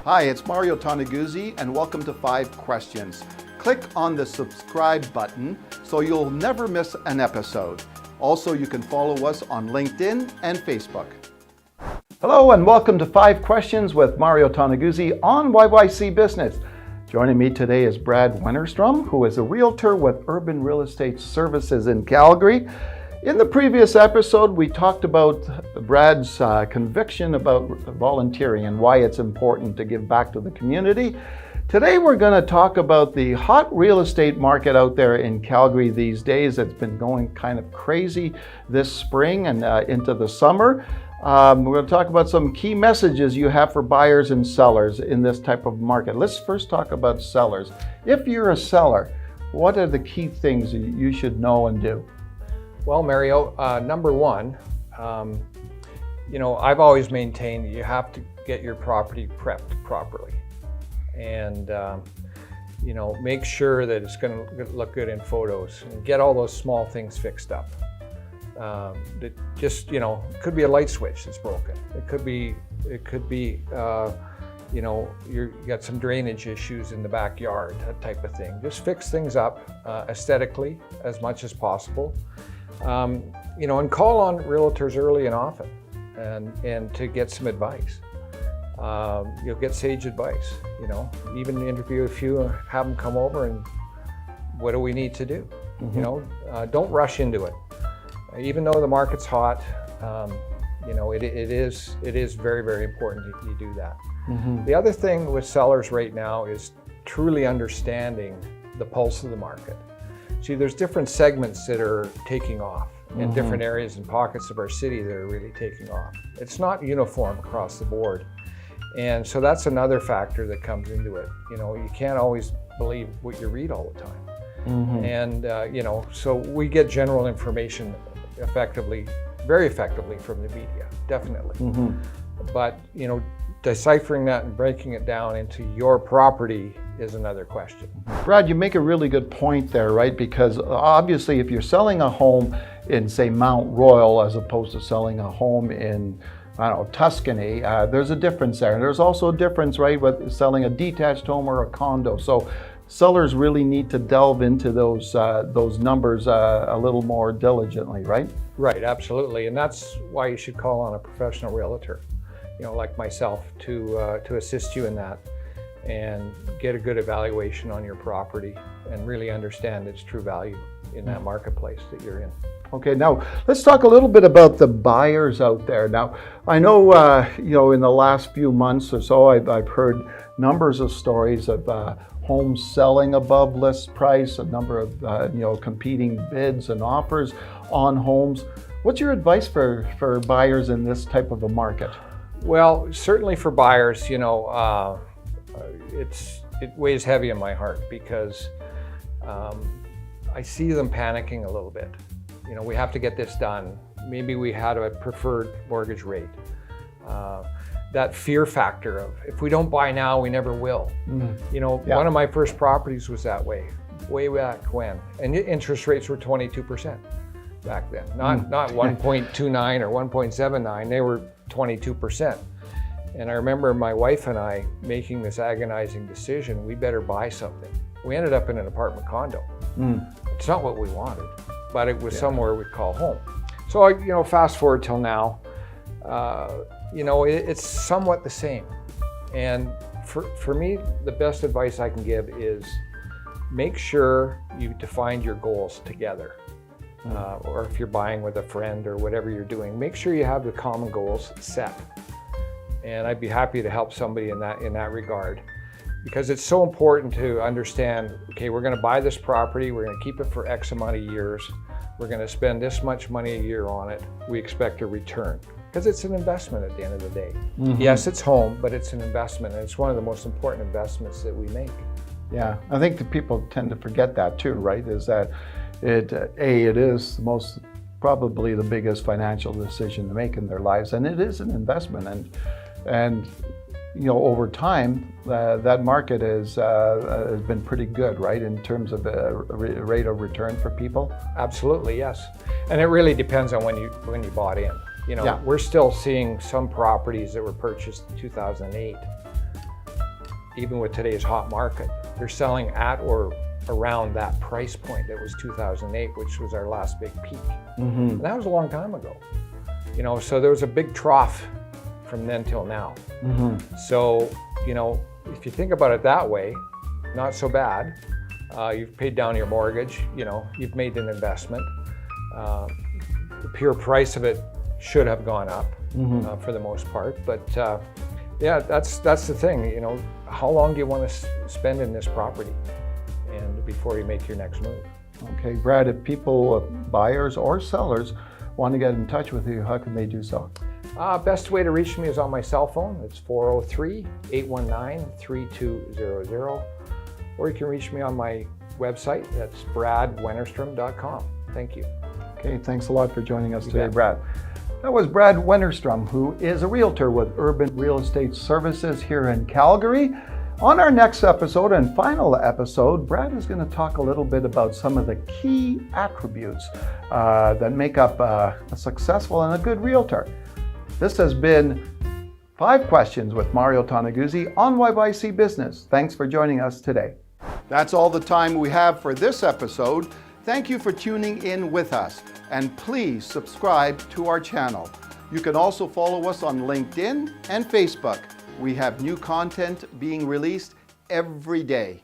Hi, it's Mario Toneguzzi, and welcome to 5 Questions. Click on the subscribe button so you'll never miss an episode. Also, you can follow us on LinkedIn and Facebook. Hello, and welcome to 5 Questions with Mario Toneguzzi on YYC Business. Joining me today is Brad Wennerstrom, who is a realtor with Urban Real Estate Services in Calgary. In the previous episode, we talked about Brad's conviction about volunteering and why it's important to give back to the community. Today, we're going to talk about the hot real estate market out there in Calgary these days. It's been going kind of crazy this spring and into the summer. We're going to talk about some key messages you have for buyers and sellers in this type of market. Let's first talk about sellers. If you're a seller, what are the key things you should know and do? Well, Mario, number one, I've always maintained you have to get your property prepped properly, and make sure that it's going to look good in photos, and get all those small things fixed up. It could be a light switch that's broken. It could be you got some drainage issues in the backyard, that type of thing. Just fix things up aesthetically as much as possible. And call on realtors early and often, and to get some advice. You'll get sage advice. Even interview a few, have them come over, and what do we need to do? Mm-hmm. Don't rush into it. Even though the market's hot, it is very, very important that you do that. Mm-hmm. The other thing with sellers right now is truly understanding the pulse of the market. See, there's different segments that are taking off in mm-hmm. different areas and pockets of our city that are really taking off. It's not uniform across the board. And so that's another factor that comes into it. You can't always believe what you read all the time. Mm-hmm. And, so we get general information very effectively from the media, definitely. Mm-hmm. But, deciphering that and breaking it down into your property is another question. Brad, you make a really good point there, right? Because obviously if you're selling a home in, say, Mount Royal as opposed to selling a home in, Tuscany, there's a difference there. And there's also a difference, right, with selling a detached home or a condo. So sellers really need to delve into those numbers a little more diligently, right? Right, absolutely. And that's why you should call on a professional realtor, like myself, to assist you in that and get a good evaluation on your property and really understand its true value in that marketplace that you're in. Okay, now let's talk a little bit about the buyers out there. Now, I know, in the last few months or so, I've heard numbers of stories of homes selling above list price, a number of, competing bids and offers on homes. What's your advice for buyers in this type of a market? Well, certainly for buyers, it weighs heavy on my heart because I see them panicking a little bit. We have to get this done. Maybe we had a preferred mortgage rate. That fear factor of if we don't buy now, we never will. Mm. One of my first properties was that way back when, and interest rates were 22% back then. Not 1.29 or 1.79. They were 22%. And I remember my wife and I making this agonizing decision, we better buy something. We ended up in an apartment condo. Mm. It's not what we wanted, but it was somewhere we'd call home. So, fast forward till now, it's somewhat the same. And for me, the best advice I can give is make sure you define your goals together. Or if you're buying with a friend or whatever you're doing, make sure you have the common goals set. And I'd be happy to help somebody in that regard, because it's so important to understand, okay, we're going to buy this property, we're going to keep it for X amount of years, we're going to spend this much money a year on it, we expect a return. Because it's an investment at the end of the day. Mm-hmm. Yes, it's home, but it's an investment, and it's one of the most important investments that we make. Yeah, I think that people tend to forget that too, right? Is that it is probably the biggest financial decision to make in their lives, and it is an investment, and over time that market has been pretty good, right, in terms of rate of return for people. Absolutely, yes, and it really depends on when you bought in. We're still seeing some properties that were purchased in 2008 even with today's hot market, they're selling at or around that price point that was 2008, which was our last big peak. And that was a long time ago. You know, so there was a big trough from then till now. So, you know, if you think about it that way, not so bad. You've paid down your mortgage, you know, you've made an investment. The pure price of it should have gone up for the most part. But yeah, that's the thing, you know, how long do you want to spend in this property and before you make your next move? Okay, Brad, if people, buyers or sellers, want to get in touch with you, how can they do so? Best way to reach me is on my cell phone. It's 403-819-3200. Or you can reach me on my website. That's bradwennerstrom.com. Thank you. Okay, thanks a lot for joining us today, bet. Brad. That was Brad Wennerstrom, who is a realtor with Urban Real Estate Services here in Calgary. On our next episode and final episode, Brad is going to talk a little bit about some of the key attributes that make up a successful and a good realtor. This has been 5 Questions with Mario Toneguzzi on YYC Business. Thanks for joining us today. That's all the time we have for this episode. Thank you for tuning in with us, and please subscribe to our channel. You can also follow us on LinkedIn and Facebook. We have new content being released every day.